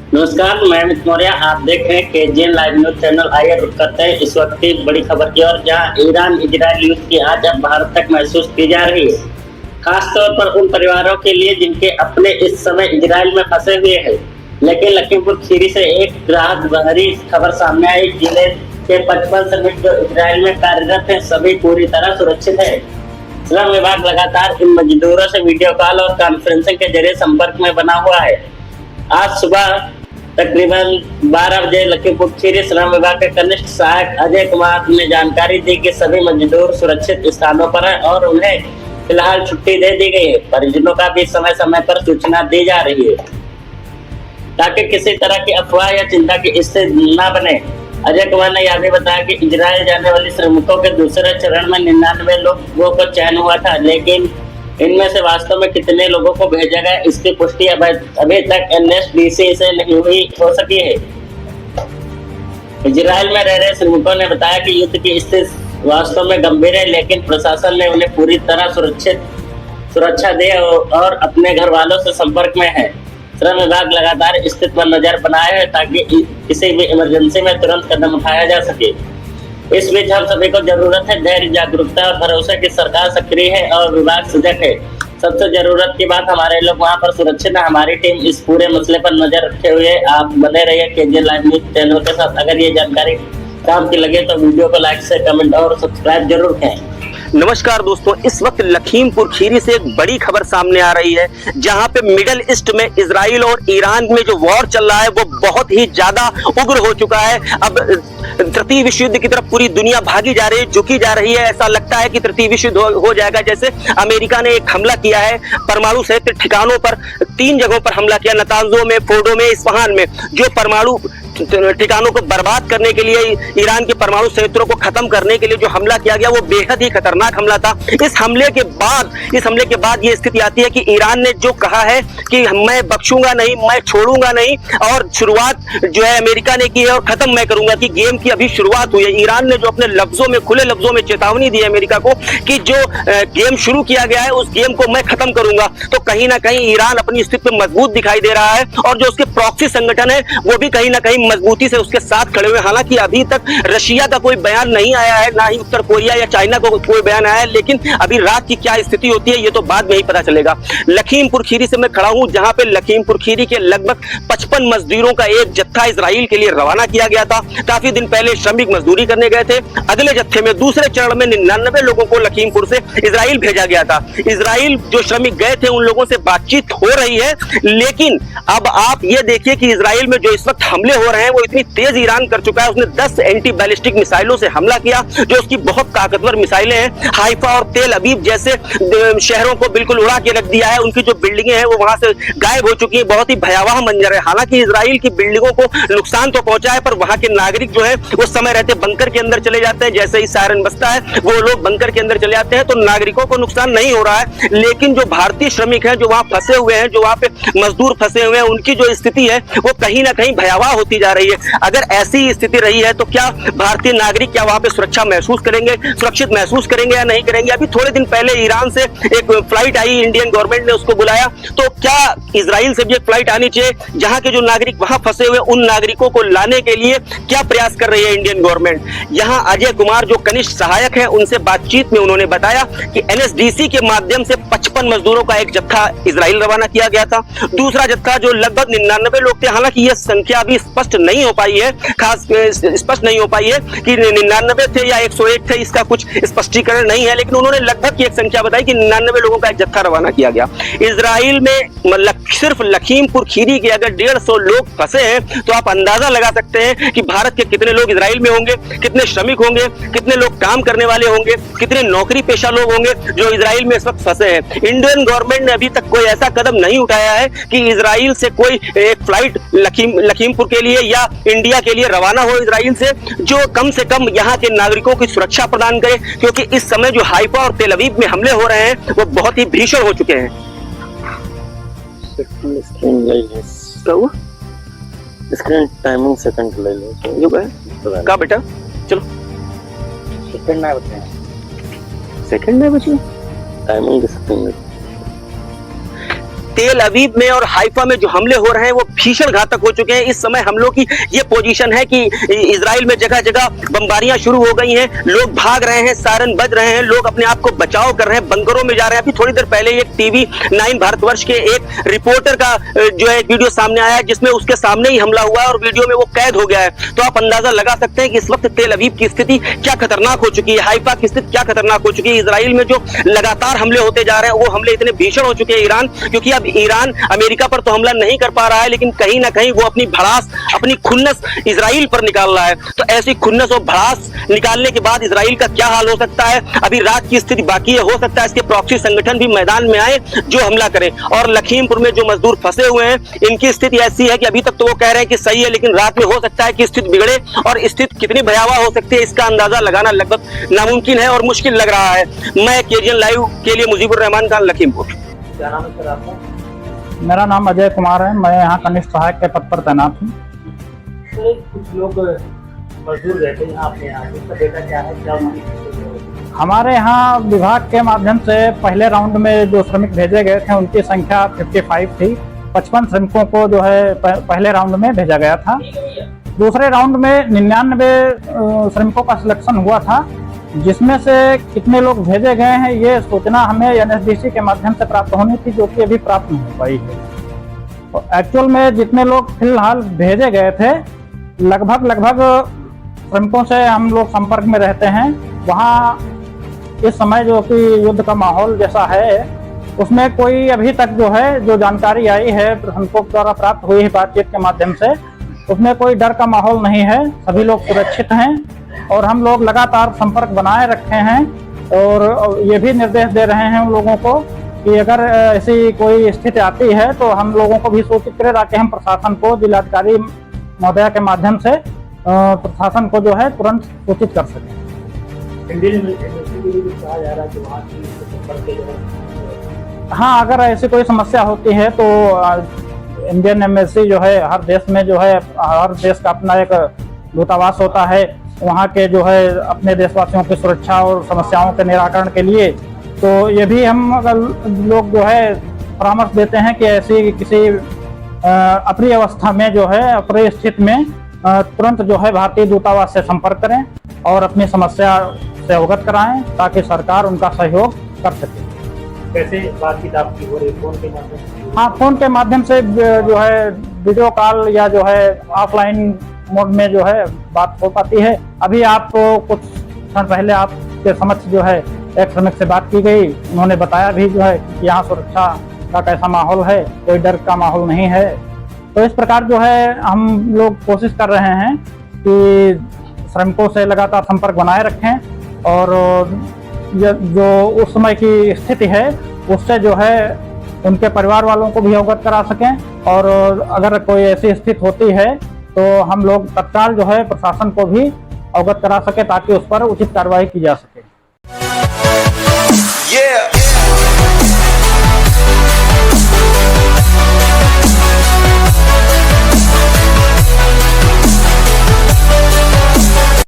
नमस्कार, मैं अमित मौर्य। आप देख रहे हैं केजीएन लाइव न्यूज चैनल। आइए रुक करते हैं इस वक्त की बड़ी खबर की ओर, जहां ईरान इजरायल युद्ध की आज अब भारत तक महसूस की जा रही है। खासतौर पर उन परिवारों के लिए जिनके अपने इस समय इजरायल में फंसे हुए हैं। लेकिन लखीमपुर खीरी से एक राहत भरी खबर सामने आई। जिले के 55 श्रमिक जो इजरायल में कार्यरत हैं, सभी पूरी तरह सुरक्षित है। श्रम विभाग लगातार इन मजदूरों से वीडियो कॉल और कॉन्फ्रेंसिंग के जरिए संपर्क में बना हुआ है। आज सुबह तकरीबन 12 बजे लखीमपुर खीरी श्रम विभाग के कनिष्ठ सहायक अजय कुमार ने जानकारी दी कि सभी मजदूर सुरक्षित स्थानों पर हैं और उन्हें फिलहाल छुट्टी दे दी गई है। परिजनों का भी समय समय पर सूचना दी जा रही है ताकि किसी तरह की अफवाह या चिंता की स्थिति न बने। अजय कुमार ने यह भी बताया कि इजरायल जाने वाले श्रमिकों के दूसरे चरण में 99 लोगों को चयन हुआ था, लेकिन इनमें से वास्तव में कितने लोगों को भेजा गया इसकी पुष्टि अभी तक एनएसडीसी से नहीं हो सकी है। इजरायल में रह रहे श्रमिकों ने बताया कि युद्ध की स्थिति वास्तव में गंभीर है, लेकिन प्रशासन ने उन्हें पूरी तरह सुरक्षा दी और अपने घर वालों से संपर्क में है। श्रम विभाग लगातार स्थिति पर नजर बनाए है ताकि किसी भी इमरजेंसी में तुरंत कदम उठाया जा सके। इस बीच हम सभी को जरूरत है धैर्य, जागरूकता और भरोसे की सरकार सक्रिय है और विभाग सजग है। सबसे जरूरत की बात, हमारे लोग वहां पर सुरक्षित है। हमारी टीम इस पूरे मसले पर नजर रखे हुए आप बने रहिए केजीएन लाइव न्यूज चैनल के साथ। अगर ये जानकारी काम की लगे तो वीडियो को लाइक से कमेंट और सब्सक्राइब जरूर करें। नमस्कार दोस्तों, इस वक्त लखीमपुर खीरी से एक बड़ी खबर सामने आ रही है, जहां पे मिडल ईस्ट में इजराइल और ईरान में जो वॉर चल रहा है वो बहुत ही ज्यादा उग्र हो चुका है। अब तृतीय विश्व युद्ध की तरफ पूरी दुनिया भागी जा रही है, झुकी जा रही है। ऐसा लगता है कि तृतीय विश्व युद्ध हो जाएगा। जैसे अमेरिका ने एक हमला किया है परमाणु संयंत्र ठिकानों पर, 3 जगहों पर हमला किया, नतांजो में, फोर्डो में, इस्फहान में, जो परमाणु ठिकानों को बर्बाद करने के लिए, ईरान के परमाणु संयंत्रों को खत्म करने के लिए जो हमला किया गया वो बेहद ही खतरनाक हमला था। इस हमले के बाद ये स्थिति आती है कि ईरान ने जो कहा है कि मैं बख्शूंगा नहीं, मैं छोड़ूंगा नहीं, और शुरुआत जो है अमेरिका ने की है और खत्म मैं करूंगा, कि गेम की अभी शुरुआत हुई है। ईरान ने जो अपने लफ्जों में, खुले लफ्जों में चेतावनी दी है अमेरिका को कि जो गेम शुरू किया गया है उस गेम को मैं खत्म करूंगा, तो कहीं ना कहीं ईरान अपनी स्थिति में मजबूत दिखाई दे रहा है और जो उसके प्रॉक्सी संगठन है वो भी कहीं ना कहीं मजबूती से उसके साथ खड़े हुए। हालांकि अभी तक रशिया का कोई बयान नहीं आया है, ना ही उत्तर कोरिया या चाइना को कोई बयान आया है, लेकिन अभी रात की क्या स्थिति होती है ये तो बाद में ही पता चलेगा। लखीमपुर खीरी से मैं खड़ा हूं, जहां पे लखीमपुर खीरी के लगभग 55 मजदूरों का एक जत्था इजराइल के लिए रवाना किया गया था। काफी दिन पहले श्रमिक मजदूरी करने गए थे। अगले जत्थे में दूसरे चरण में 99 लोगों को लखीमपुर से इजराइल भेजा गया था। इजराइल जो श्रमिक गए थे उन लोगों से बातचीत हो रही है, लेकिन अब आप ये देखिए कि इजराइल में जो इस वक्त हमले हो रहे हैं वो इतनी तेज ईरान कर चुका है। उसने 10 एंटी बैलिस्टिक मिसाइलों से हमला किया, जो उसकी बहुत ताकतवर मिसाइलें हैं। हाइफा और तेल अवीव जैसे शहरों को बिल्कुल उड़ा के रख दिया है। उनकी जो बिल्डिंगें हैं वो वहां से गायब हो चुकी है। बहुत ही भयावह मंजर है। हालांकि इजराइल की बिल्डिंगों को नुकसान तो पहुंचा है, पर वहां के नागरिक जो है वो समय रहते बंकर के अंदर चले जाते हैं। जैसे ही सायरन बजता है वो लोग बंकर के अंदर चले जाते हैं, तो नागरिकों को नुकसान नहीं हो रहा है। लेकिन जो भारतीय श्रमिक हैं, जो वहां फंसे हुए हैं, जो वहां पे मजदूर फंसे हुए हैं, उनकी जो स्थिति है वो कहीं ना कहीं भयावह होती जा रही है। अगर ऐसी स्थिति रही है तो क्या भारतीय नागरिक क्या वहां पे सुरक्षा महसूस करेंगे, सुरक्षित महसूस करेंगे या नहीं करेंगे? अभी थोड़े दिन पहले ईरान से एक फ्लाइट आई, इंडियन गवर्नमेंट ने उसको बुलाया, तो क्या इजराइल से भी एक फ्लाइट आनी चाहिए? जहां के जो नागरिक वहां फंसे हुए उन नागरिकों को लाने के लिए क्या प्रयास कर रही है इंडियन गवर्नमेंट? यहां अजय कुमार जो कनिष्ठ सहायक है, उनसे बातचीत में उन्होंने बताया कि एनएसडीसी के माध्यम से 55 मजदूरों का एक जत्था इजराइल रवाना किया गया था। दूसरा जत्था जो लगभग 99 लोग थे, हालांकि यह संख्या अभी स्पष्ट नहीं हो पाई है, खास स्पष्ट नहीं हो पाई है कि 99 थे या 101 थे, इसका कुछ स्पष्टीकरण नहीं है, लेकिन उन्होंने लगभग की एक संख्या बताई कि 99 लोगों का एक जत्था रवाना किया गया। इजराइल में सिर्फ लखीमपुर खीरी के अगर 150 लोग फंसे हैं तो आप अंदाजा लगा सकते हैं कि भारत के कितने लोग इजराइल में होंगे, कितने श्रमिक होंगे, कितने लोग काम करने वाले होंगे, कितने नौकरी पेशा लोग होंगे जो इजराइल में इस वक्त फंसे हैं। इंडियन गवर्नमेंट ने अभी तक कोई ऐसा कदम नहीं उठाया है कि इजराइल से कोई एक फ्लाइट लखीमपुर के लिए या इंडिया के लिए रवाना हो इजराइल से कम कम यहाँ के नागरिकों की सुरक्षा प्रदान करे, क्योंकि इस समय जो हाइफा और तेल अवीव में हमले हो रहे हैं वो बहुत ही भीषण हो चुके हैं। स्क्रीन टाइमिंग सेकंड ले लो जो है का बेटा, चलो सेकंड ना बताएं, सेकंड में बची टाइमिंग सेकंड। तेल अवीव में और हाइफा में जो हमले हो रहे हैं वो भीषण घातक हो चुके हैं। इस समय हम लोग की ये पोजीशन है कि इजराइल में जगह जगह बमबारियां शुरू हो गई हैं, लोग भाग रहे हैं, सायरन बज रहे हैं, लोग अपने आप को बचाव कर रहे हैं, बंकरों में जा रहे हैं। अभी थोड़ी देर पहले एक टीवी 9 भारतवर्ष के एक रिपोर्टर का जो है वीडियो सामने आया है, जिसमें उसके सामने ही हमला हुआ है और वीडियो में वो कैद हो गया है। तो आप अंदाजा लगा सकते हैं कि इस वक्त तेल अवीव की स्थिति क्या खतरनाक हो चुकी है, हाइफा की स्थिति क्या खतरनाक हो चुकी है। इजराइल में जो लगातार हमले होते जा रहे हैं, वो हमले इतने भीषण हो चुके हैं ईरान, क्योंकि अब ईरान अमेरिका पर तो हमला नहीं कर पा रहा है, लेकिन कहीं ना कहीं वो अपनी भड़ास, अपनी खुन्नस इजराइल पर निकाल रहा है। तो ऐसी खुन्नस और भड़ास निकालने के बाद इजराइल का क्या हाल हो सकता है, अभी रात की स्थिति बाकी है। हो सकता है इसके प्रॉक्सी संगठन भी मैदान में आए, जो हमला करें। और लखीमपुर में जो मजदूर फंसे हुए हैं, इनकी स्थिति ऐसी है कि अभी तक तो वो कह रहे हैं कि सही है, लेकिन रात में हो सकता है कि स्थिति बिगड़े, और स्थिति कितनी भयावह हो सकती है इसका अंदाजा लगाना लगभग नामुमकिन है और मुश्किल लग रहा है। मैं केजीएन लाइव के लिए मुजीबुर रहमान खान, लखीमपुर। क्या नाम है सर आपका? मेरा नाम अजय कुमार है, मैं यहाँ कनिष्ठ सहायक के पद पर तैनात हूँ। सर कुछ लोग मजदूर रहते हैं आपके यहाँ, इसका डेटा क्या है, क्या उनकी स्थिति है? हमारे यहाँ विभाग के माध्यम से पहले राउंड में जो श्रमिक भेजे गए थे उनकी संख्या 55 थी। 55 श्रमिकों को जो है पहले राउंड में भेजा गया था। दूसरे राउंड में 99 श्रमिकों का सिलेक्शन हुआ था, जिसमें से कितने लोग भेजे गए हैं ये सूचना हमें एनएसडीसी के माध्यम से प्राप्त होनी थी, जो कि अभी प्राप्त नहीं हो पाई है। तो एक्चुअल में जितने लोग फिलहाल भेजे गए थे, लगभग श्रमिकों से हम लोग संपर्क में रहते हैं। वहाँ इस समय जो कि युद्ध का माहौल जैसा है, उसमें कोई अभी तक जो है जो जानकारी आई है हमको द्वारा प्राप्त हुई है बातचीत के माध्यम से, उसमें कोई डर का माहौल नहीं है, सभी लोग सुरक्षित हैं। और हम लोग लगातार संपर्क बनाए रखे हैं और ये भी निर्देश दे रहे हैं उन लोगों को कि अगर ऐसी कोई स्थिति आती है तो हम लोगों को भी सूचित करें, ताकि हम प्रशासन को, जिलाधिकारी महोदया के माध्यम से प्रशासन को जो है तुरंत सूचित कर सकें। इंडियन एमएससी के लिए भी कहा जा रहा है कि वहाँ की संपर्क के जो है। हाँ, अगर ऐसी कोई समस्या होती है तो इंडियन एम्बेसी जो है हर देश में जो है, हर देश का अपना एक दूतावास होता है, वहाँ के जो है अपने देशवासियों की सुरक्षा और समस्याओं के निराकरण के लिए। तो ये भी हम अगर लोग जो है परामर्श देते हैं कि ऐसी किसी अप्रिय अवस्था में जो है, अप्रिय स्थिति में तुरंत जो है भारतीय दूतावास से संपर्क करें और अपनी समस्या से अवगत कराएं, ताकि सरकार उनका सहयोग कर सके। कैसे बातचीत आपकी हो रही, फोन के माध्यम से? हाँ, फोन के माध्यम से जो है वीडियो कॉल या जो है ऑफलाइन मोड में जो है बात हो पाती है। अभी आपको कुछ क्षण पहले आपके समक्ष जो है एक श्रमिक से बात की गई, उन्होंने बताया भी जो है कि यहाँ सुरक्षा का कैसा माहौल है, कोई डर का माहौल नहीं है। तो इस प्रकार जो है हम लोग कोशिश कर रहे हैं कि श्रमिकों से लगातार संपर्क बनाए रखें और जो उस समय की स्थिति है उससे जो है उनके परिवार वालों को भी अवगत करा सकें। और अगर कोई ऐसी स्थिति होती है तो हम लोग तत्काल जो है प्रशासन को भी अवगत करा सके, ताकि उस पर उचित कार्रवाई की जा सके।